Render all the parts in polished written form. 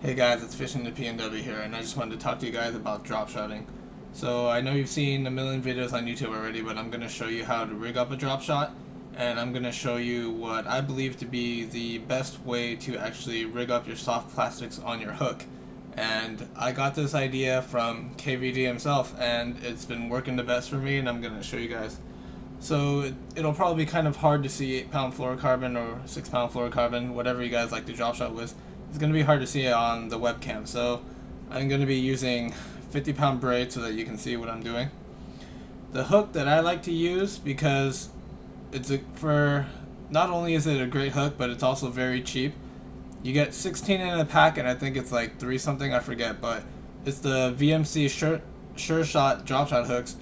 Hey guys, it's Fishing the PNW here, and I just wanted to talk to you guys about drop shotting. So I know you've seen a million videos on YouTube already, but I'm going to show you how to rig up a drop shot, and I'm going to show you what I believe to be the best way to actually rig up your soft plastics on your hook. And I got this idea from KVD himself, and it's been working the best for me, and I'm going to show you guys. So it'll probably be kind of hard to see 8-pound fluorocarbon or 6-pound fluorocarbon, whatever you guys like to drop shot with. It's going to be hard to see it on the webcam, so I'm going to be using 50-pound braid so that you can see what I'm doing. The hook that I like to use, because not only is it a great hook, but it's also very cheap. You get 16 in a pack, and I think it's like 3 something, I forget, but it's the VMC Sure Shot drop shot hooks,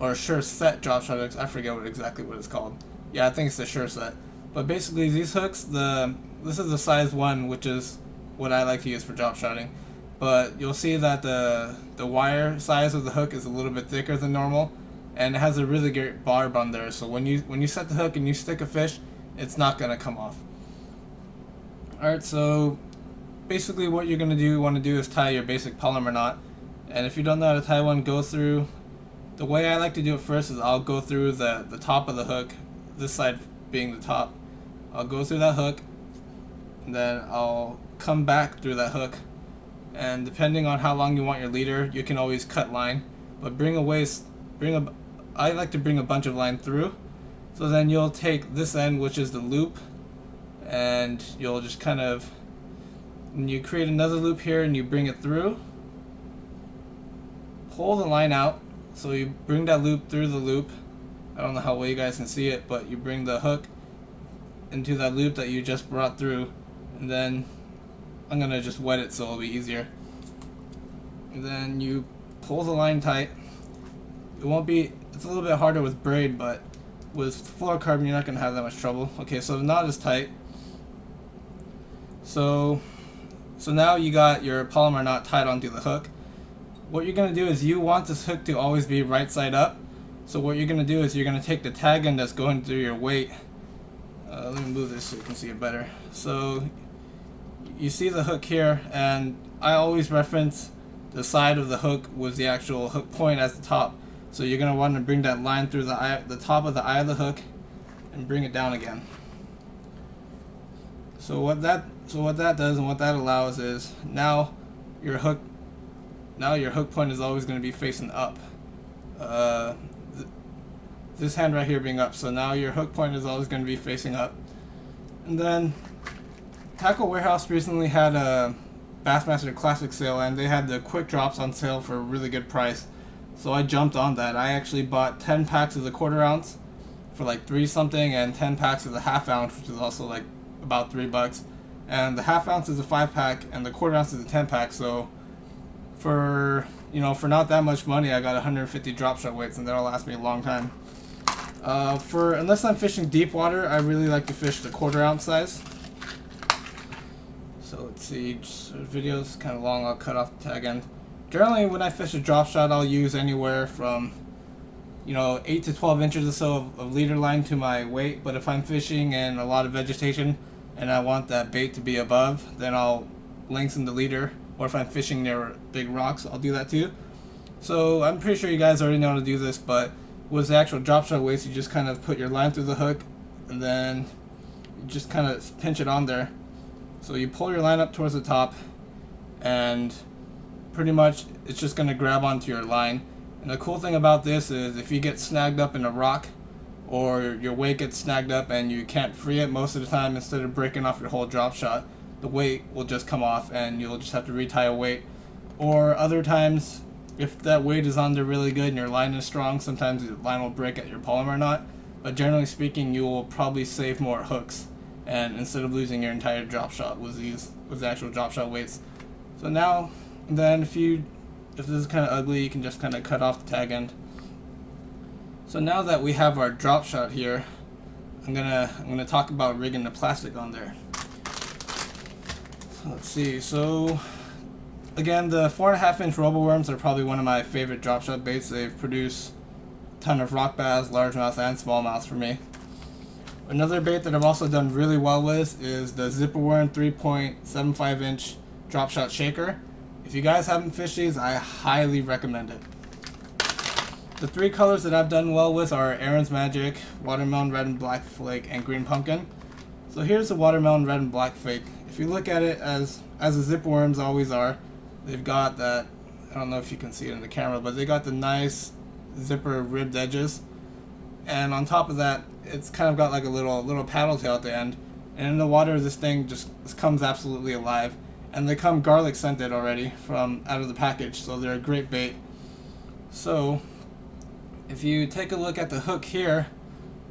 or Sure Set drop shot hooks. I forget exactly what it's called. Yeah, I think it's the Sure Set. But basically these hooks, this is the size 1, which is what I like to use for drop shotting. But you'll see that the wire size of the hook is a little bit thicker than normal, and it has a really great barb on there. So when you set the hook and you stick a fish, it's not gonna come off. Alright, so basically what you're gonna want to do is tie your basic polymer knot. And if you don't know how to tie one, go through. The way I like to do it first is I'll go through the top of the hook, this side being the top. I'll go through that hook, and then I'll come back through that hook, and depending on how long you want your leader, you can always cut line, but I like to bring a bunch of line through. So then you'll take this end, which is the loop, and you'll just kind of, and you create another loop here and you bring it through, pull the line out, so you bring that loop through the loop. I don't know how well you guys can see it, but you bring the hook into that loop that you just brought through, and then I'm gonna just wet it so it'll be easier. And then you pull the line tight. It's a little bit harder with braid, but with fluorocarbon you're not gonna have that much trouble. Okay, so the knot is tight. So now you got your polymer knot tied onto the hook. What you're gonna do is you want this hook to always be right side up. So what you're gonna do is you're gonna take the tag end that's going through your weight. Let me move this so you can see it better. So you see the hook here, and I always reference the side of the hook with the actual hook point as the top. So you're going to want to bring that line through the top of the eye of the hook and bring it down again. So what that does and what that allows is now your hook point is always going to be facing up. This hand right here being up, so now your hook point is always going to be facing up. And then Tackle Warehouse recently had a Bassmaster Classic sale, and they had the quick drops on sale for a really good price. So I jumped on that. I actually bought 10 packs of the 1/4 ounce for like 3 something, and 10 packs of the 1/2 ounce, which is also like about $3. And the 1/2 ounce is a 5-pack, and the 1/4 ounce is a 10-pack. So for not that much money, I got 150 drop shot weights, and that'll last me a long time. Unless I'm fishing deep water, I really like to fish the 1/4 ounce size. So let's see, the video's kind of long, I'll cut off the tag end. Generally when I fish a drop shot, I'll use anywhere from 8 to 12 inches or so of leader line to my weight, but if I'm fishing in a lot of vegetation and I want that bait to be above, then I'll lengthen the leader, or if I'm fishing near big rocks, I'll do that too. So I'm pretty sure you guys already know how to do this, but with the actual drop shot weights, you just kind of put your line through the hook, and then you just kind of pinch it on there. So you pull your line up towards the top, and pretty much it's just going to grab onto your line. And the cool thing about this is if you get snagged up in a rock, or your weight gets snagged up and you can't free it, most of the time, instead of breaking off your whole drop shot, the weight will just come off and you'll just have to retie a weight. Or other times, if that weight is on there really good and your line is strong, sometimes the line will break at your polymer knot. But generally speaking, you will probably save more hooks, and instead of losing your entire drop shot with the actual drop shot weights. So now, then if this is kind of ugly, you can just kind of cut off the tag end. So now that we have our drop shot here, I'm gonna talk about rigging the plastic on there. So let's see. So again, the 4.5-inch roboworms are probably one of my favorite drop shot baits. They've produced a ton of rock bass, largemouth, and smallmouth for me. Another bait that I've also done really well with is the Zipper Worm 3.75-inch drop shot shaker. If you guys haven't fished these, I highly recommend it. The 3 colors that I've done well with are Aaron's Magic, Watermelon Red and Black Flake, and Green Pumpkin. So here's the Watermelon Red and Black Flake. If you look at it as the zip worms always are, they've got that, I don't know if you can see it in the camera, but they got the nice zipper ribbed edges. And on top of that, it's kind of got like a little paddle tail at the end. And in the water, this thing just comes absolutely alive. And they come garlic scented already from out of the package, so they're a great bait. So if you take a look at the hook here,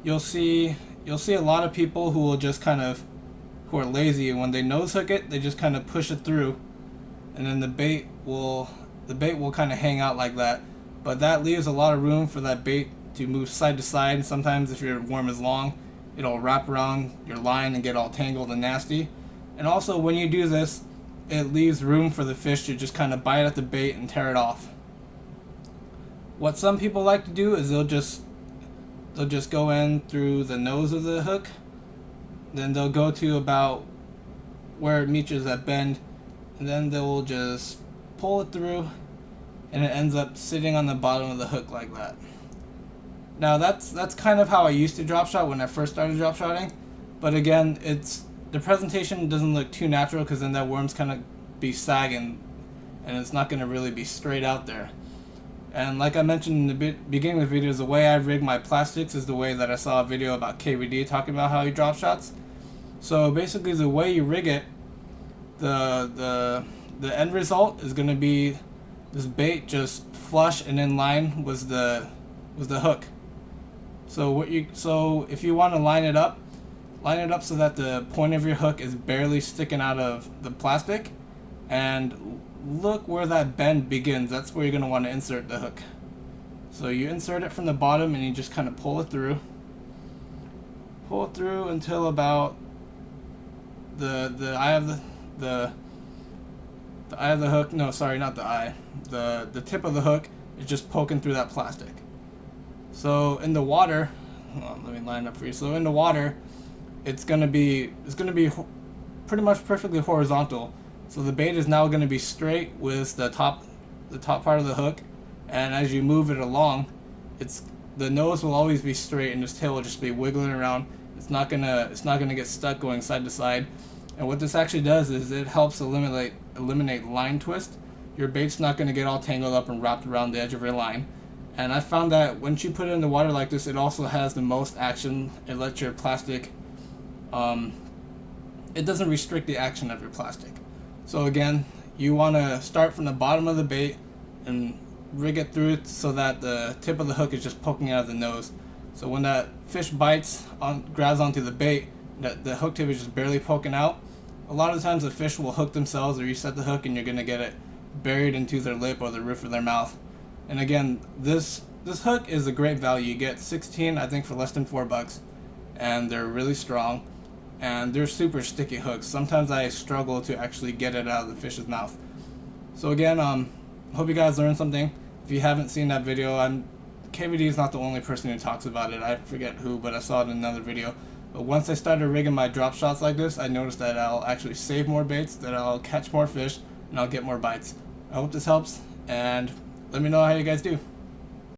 you'll see a lot of people who will just who are lazy, and when they nose hook it, they just kind of push it through, and then the bait will kind of hang out like that. But that leaves a lot of room for that bait to move side to side. And sometimes if your worm is long, it'll wrap around your line and get all tangled and nasty. And also when you do this, it leaves room for the fish to just kind of bite at the bait and tear it off. What some people like to do is they'll just go in through the nose of the hook, then they'll go to about where it meets that bend, and then they'll just pull it through, and it ends up sitting on the bottom of the hook like that. Now that's kind of how I used to drop shot when I first started drop shotting, but again, the presentation doesn't look too natural because then that worm's kind of be sagging, and it's not going to really be straight out there. And like I mentioned in the beginning of the video, the way I rig my plastics is the way that I saw a video about KVD talking about how he drop shots. So basically the way you rig it, the end result is going to be this bait just flush and in line with the hook. So if you want to line it up so that the point of your hook is barely sticking out of the plastic, and look where that bend begins. That's where you're going to want to insert the hook. So you insert it from the bottom and you just kind of pull it through until about the eye of the eye of the hook. No, sorry, not the eye. The tip of the hook is just poking through that plastic. So in the water, hold on, let me line up for you. So in the water, it's gonna be pretty much perfectly horizontal. So the bait is now gonna be straight with the top part of the hook, and as you move it along, the nose will always be straight, and this tail will just be wiggling around. It's not gonna get stuck going side to side. And what this actually does is it helps eliminate line twist. Your bait's not gonna get all tangled up and wrapped around the edge of your line. And I found that once you put it in the water like this, it also has the most action. It lets your plastic, it doesn't restrict the action of your plastic. So again, you want to start from the bottom of the bait and rig it through so that the tip of the hook is just poking out of the nose. So when that fish grabs onto the bait, the hook tip is just barely poking out. A lot of times the fish will hook themselves, or you set the hook and you're going to get it buried into their lip or the roof of their mouth. And again, this hook is a great value. You get 16, I think, for less than $4, and they're really strong, and they're super sticky hooks. Sometimes I struggle to actually get it out of the fish's mouth. So again, hope you guys learned something. If you haven't seen that video, KVD is not the only person who talks about it. I forget who, but I saw it in another video. But once I started rigging my drop shots like this, I noticed that I'll actually save more baits, that I'll catch more fish, and I'll get more bites. I hope this helps, and let me know how you guys do.